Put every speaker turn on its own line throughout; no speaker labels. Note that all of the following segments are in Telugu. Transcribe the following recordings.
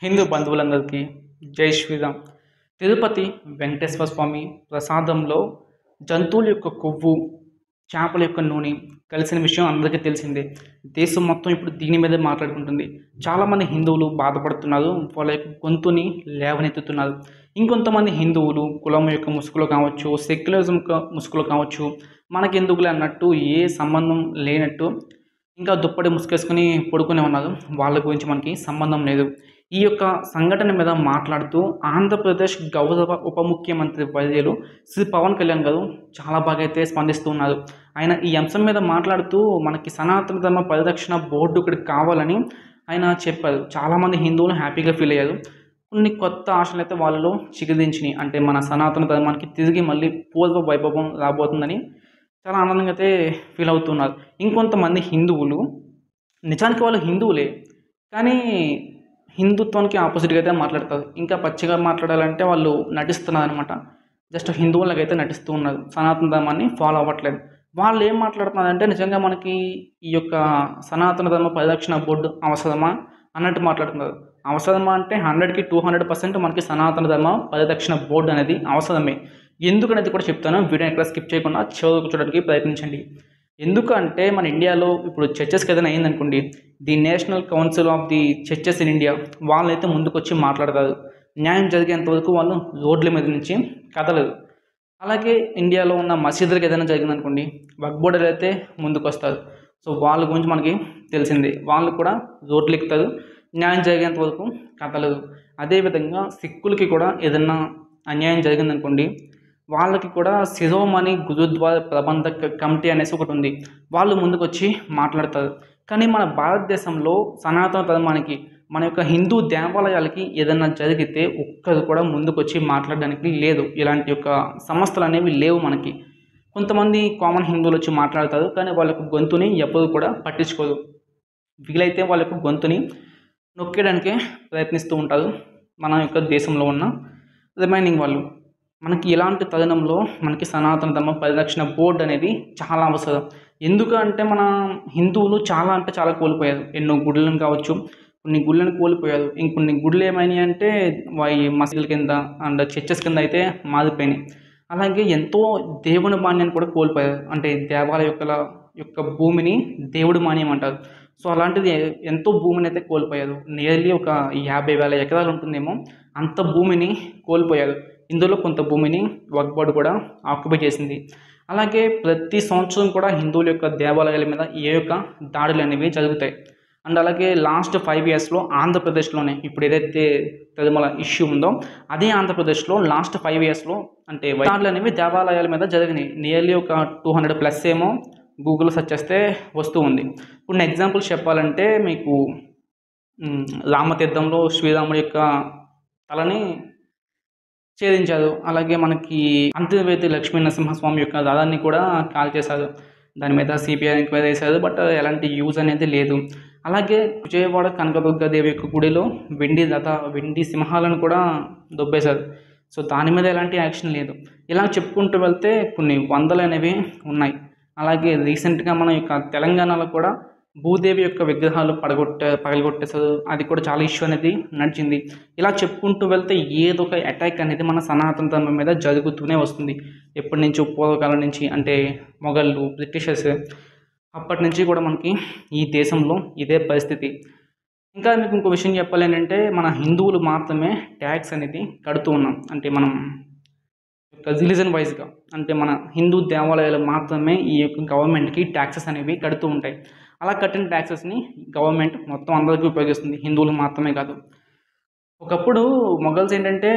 హిందూ బంధువులందరికీ జై శ్రీరామ్. తిరుపతి వెంకటేశ్వర స్వామి ప్రసాదంలో జంతువుల యొక్క కొవ్వు, చేపల యొక్క నూనె కలిసిన విషయం అందరికీ తెలిసిందే. దేశం మొత్తం ఇప్పుడు దీని మీదే మాట్లాడుకుంటుంది. చాలామంది హిందువులు బాధపడుతున్నారు, వాళ్ళ యొక్క గొంతుని లేవనెత్తుతున్నారు. ఇంకొంతమంది హిందువులు కులం యొక్క ముసుగులో కావచ్చు, సెక్యులరిజం ముసుగులో కావచ్చు, మనకెందుకులే అన్నట్టు ఏ సంబంధం లేనట్టు ఇంకా దుప్పటి ముసుగేసుకొని పడుకునే ఉన్నారు. వాళ్ళ గురించి మనకి సంబంధం లేదు. ఈ యొక్క సంఘటన మీద మాట్లాడుతూ ఆంధ్రప్రదేశ్ గౌరవ ఉప ముఖ్యమంత్రి వర్యులు శ్రీ పవన్ కళ్యాణ్ గారు చాలా బాగా అయితే స్పందిస్తూ ఉన్నారు. ఆయన ఈ అంశం మీద మాట్లాడుతూ మనకి సనాతన ధర్మ పరిరక్షణ బోర్డు ఒకటి కావాలని ఆయన చెప్పారు. చాలామంది హిందువులు హ్యాపీగా ఫీల్ అయ్యారు. కొన్ని కొత్త ఆశలు అయితే వాళ్ళలో చిగురించినాయి. అంటే మన సనాతన ధర్మానికి తిరిగి మళ్ళీ పూర్వ వైభవం రాబోతుందని చాలా ఆనందంగా అయితే ఫీల్ అవుతున్నారు. ఇంకొంతమంది హిందువులు నిజానికి వాళ్ళు హిందువులే, కానీ హిందుత్వానికి ఆపోజిట్గా అయితే మాట్లాడతారు. ఇంకా పచ్చిగా మాట్లాడాలంటే వాళ్ళు నటిస్తున్నారు అనమాట. జస్ట్ హిందువులకైతే నటిస్తూ ఉన్నారు, సనాతన ధర్మాన్ని ఫాలో అవ్వట్లేదు. వాళ్ళు ఏం మాట్లాడుతున్నారంటే నిజంగా మనకి ఈ యొక్క సనాతన ధర్మ పరిరక్షణ బోర్డు అవసరమా అన్నట్టు మాట్లాడుతున్నారు. అవసరమా అంటే 100కి 200% మనకి సనాతన ధర్మ పరిరక్షణ బోర్డు అనేది అవసరమే. ఎందుకనేది కూడా చెప్తాను. వీడియో ఎక్కడ స్కిప్ చేయకుండా చివరికి చూడడానికి ప్రయత్నించండి. ఎందుకంటే మన ఇండియాలో ఇప్పుడు చర్చెస్కి ఏదైనా అయిందనుకోండి, the national council of the churches in India వాళ్ళైతే ముందుకొచ్చి మాట్లాడతారు. న్యాయం జరిగేంత వరకు వాళ్ళు రోడ్ల మీద నుంచి కదలరు. అలాగే ఇండియాలో ఉన్న మసీదులకు ఏదైనా జరిగిందనుకోండి, వక్ఫ్ బోర్డులు అయితే ముందుకు వస్తారు. సో వాళ్ళ గురించి మనకి తెలిసిందే. వాళ్ళు కూడా రోడ్లు ఎక్కుతారు, న్యాయం జరిగేంత వరకు కదలరు. అదేవిధంగా సిక్కులకి కూడా ఏదైనా అన్యాయం జరిగిందనుకోండి, వాళ్ళకి కూడా శిరోమణి గురుద్వార ప్రబంధక కమిటీ అనేసి ఒకటి ఉంది. వాళ్ళు ముందుకొచ్చి మాట్లాడతారు. కానీ మన భారతదేశంలో సనాతన ధర్మానికి, మన యొక్క హిందూ దేవాలయాలకి ఏదైనా జరిగితే ఒక్కరు కూడా ముందుకొచ్చి మాట్లాడడానికి లేదు. ఇలాంటి యొక్క సంస్థలు అనేవి లేవు మనకి. కొంతమంది కామన్ హిందువులు వచ్చి మాట్లాడతారు, కానీ వాళ్ళ యొక్క గొంతుని ఎప్పుడూ కూడా పట్టించుకోరు. వీలైతే వాళ్ళ యొక్క గొంతుని నొక్కేయడానికే ప్రయత్నిస్తూ ఉంటారు మన యొక్క దేశంలో ఉన్న రిమైనింగ్ వాళ్ళు. మనకి ఇలాంటి తరుణంలో మనకి సనాతన ధర్మ పరిరక్షణ బోర్డు అనేది చాలా అవసరం. ఎందుకంటే మన హిందువులు చాలా అంటే చాలా కోల్పోయారు. ఎన్నో గుడులను కావచ్చు, కొన్ని గుళ్ళను కోల్పోయారు. ఇంకొన్ని గుళ్ళు ఏమైనాయి అంటే మసీదుల కింద అండ్ చర్చెస్ కింద అయితే మారిపోయినాయి. అలాగే ఎంతో దేవుని మాన్యాన్ని కూడా కోల్పోయారు. అంటే దేవాలయ యొక్క భూమిని దేవుడి మాన్యం అంటారు. సో అలాంటిది ఎంతో భూమిని అయితే కోల్పోయారు. నియర్లీ ఒక 50,000 ఎకరాలు ఉంటుందేమో, అంత భూమిని కోల్పోయారు. ఇందులో కొంత భూమిని వక్ఫ్ బోర్డు కూడా ఆక్యుపై చేసింది. అలాగే ప్రతి సంవత్సరం కూడా హిందువుల యొక్క దేవాలయాల మీద ఏ యొక్క దాడులు అనేవి జరుగుతాయి. అండ్ అలాగే లాస్ట్ 5 ఇయర్స్లో ఆంధ్రప్రదేశ్లోనే ఇప్పుడు ఏదైతే తిరుమల ఇష్యూ ఉందో, అదే ఆంధ్రప్రదేశ్లో లాస్ట్ 5 ఇయర్స్లో అంటే దాడులు అనేవి దేవాలయాల మీద జరిగినాయి. నియర్లీ ఒక 200+ ఏమో గూగుల్లో సెర్చ్ చేస్తే వస్తూ ఉంది. కొన్ని ఎగ్జాంపుల్స్ చెప్పాలంటే మీకు రామతీర్థంలో శ్రీరాముడి యొక్క తలని ఛేదించారు. అలాగే మనకి అంతర్వేది లక్ష్మీ నరసింహస్వామి యొక్క రథాన్ని కూడా కాల్ చేశారు. దాని మీద సిబిఐ ఎంక్వైరీ చేశారు. బట్ ఎలాంటి యూజ్ అనేది లేదు. అలాగే విజయవాడ కనకదుర్గాదేవి యొక్క గుడిలో వెండి సింహాలను కూడా దొబ్బేశారు. సో దాని మీద ఎలాంటి యాక్షన్ లేదు. ఇలా చెప్పుకుంటూ వెళ్తే కొన్ని వందలు అనేవి ఉన్నాయి. అలాగే రీసెంట్గా మన యొక్క తెలంగాణలో కూడా భూదేవి యొక్క విగ్రహాలు పగలగొట్టేశారు. అది కూడా చాలా ఇష్యూ అనేది నడిచింది. ఇలా చెప్పుకుంటూ వెళ్తే ఏదో ఒక అటాక్ అనేది మన సనాతన ధర్మం మీద జరుగుతూనే వస్తుంది. ఎప్పటి నుంచో పూర్వకాలం నుంచి, అంటే మొఘళ్ళు, బ్రిటిషర్స్ అప్పటి నుంచి కూడా మనకి ఈ దేశంలో ఇదే పరిస్థితి. ఇంకా మీకు ఇంకో విషయం చెప్పాలి ఏంటంటే, మన హిందువులు మాత్రమే ట్యాక్స్ అనేది కడుతూ ఉన్నాం. అంటే మనం రిలీజన్ వైజ్గా, అంటే మన హిందూ దేవాలయాలు మాత్రమే ఈ యొక్క గవర్నమెంట్కి ట్యాక్సెస్ అనేవి కడుతూ ఉంటాయి. అలా కట్టిన ట్యాక్సెస్ని గవర్నమెంట్ మొత్తం అందరికీ ఉపయోగిస్తుంది, హిందువులు మాత్రమే కాదు. ఒకప్పుడు మొఘల్స్ ఏంటంటే,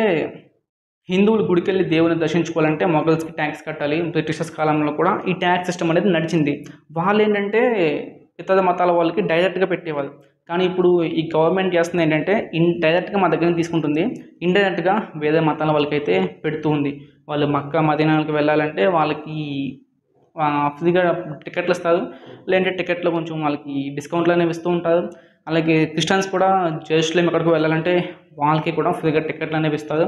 హిందువులు గుడికెళ్ళి దేవుని దర్శించుకోవాలంటే మొఘల్స్కి ట్యాక్స్ కట్టాలి. బ్రిటిషర్స్ కాలంలో కూడా ఈ ట్యాక్స్ సిస్టమ్ అనేది నడిచింది. వాళ్ళు ఏంటంటే ఇతర మతాల వాళ్ళకి డైరెక్ట్గా పెట్టేవారు. కానీ ఇప్పుడు ఈ గవర్నమెంట్ చేస్తుంది ఏంటంటే, డైరెక్ట్గా మా దగ్గర తీసుకుంటుంది, ఇండైరెక్ట్గా వేరే మతాల వాళ్ళకైతే పెడుతూ ఉంది. వాళ్ళు మక్కా మదీనాలకు వెళ్ళాలంటే వాళ్ళకి ఫ్రీగా టికెట్లు ఇస్తారు, లేదంటే టికెట్లో కొంచెం వాళ్ళకి డిస్కౌంట్లు అనేవి ఇస్తూ ఉంటారు. అలాగే క్రిస్టియన్స్ కూడా జెరూసలేం ఎక్కడికి వెళ్ళాలంటే వాళ్ళకి కూడా ఫ్రీగా టికెట్లు అనేవి ఇస్తారు.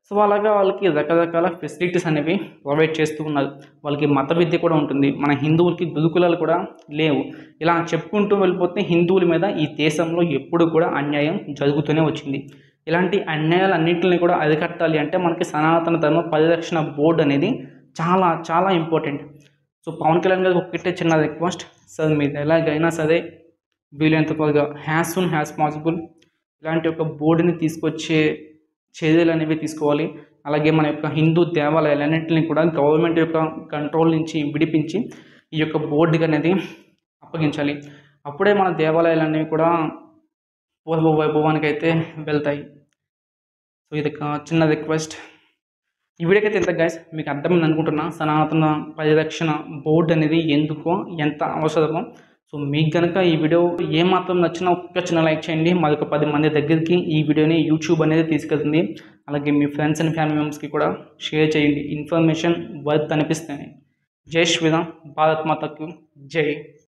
సో అలాగా వాళ్ళకి రకరకాల ఫెసిలిటీస్ అనేవి ప్రొవైడ్ చేస్తూ ఉన్నారు. వాళ్ళకి మత విద్య కూడా ఉంటుంది. మన హిందువులకి గురుకులాలు కూడా లేవు. ఇలా చెప్పుకుంటూ వెళ్ళిపోతే హిందువుల మీద ఈ దేశంలో ఎప్పుడు కూడా అన్యాయం జరుగుతూనే వచ్చింది. ఇలాంటి అన్యాయాలన్నింటిని కూడా అరికట్టాలి అంటే మనకి సనాతన ధర్మ పరిరక్షణ బోర్డు అనేది చాలా చాలా ఇంపార్టెంట్. సో పవన్ కళ్యాణ్ గారికి ఒకటే చిన్న రిక్వెస్ట్, సార్ మీరు ఎలాగైనా సరే వీలైనంత త్వరగా హ్యాస్ సూన్ హ్యాస్ పాసిబుల్ ఇలాంటి ఒక బోర్డుని తీసుకొచ్చే చర్యలు అనేవి తీసుకోవాలి. అలాగే మన యొక్క హిందూ దేవాలయాలన్నింటినీ కూడా గవర్నమెంట్ యొక్క కంట్రోల్ నుంచి విడిపించి ఈ యొక్క బోర్డుకి అనేది అప్పగించాలి. అప్పుడే మన దేవాలయాలు అనేవి కూడా పూర్వ వైభవానికి అయితే వెళ్తాయి. సో ఇది ఒక చిన్న రిక్వెస్ట్. ఈ వీడియోకైతే ఎంత గైస్ మీకు అర్థమైంది అనుకుంటున్నా, సనాతన పరిరక్షణ బోర్డు అనేది ఎందుకో ఎంత అవసరమో. సో మీకు కనుక ఈ వీడియో ఏమాత్రం నచ్చినా ఒక్క చిన్న లైక్ చేయండి. మరొక 10 మంది దగ్గరికి ఈ వీడియోని యూట్యూబ్ అనేది తీసుకెళ్తుంది. అలాగే మీ ఫ్రెండ్స్ అండ్ ఫ్యామిలీ మెంబర్స్కి కూడా షేర్ చేయండి. ఇన్ఫర్మేషన్ వర్త్ అనిపిస్తుంది. జై శ్రీరామ్, భారత్ మాతకు జై.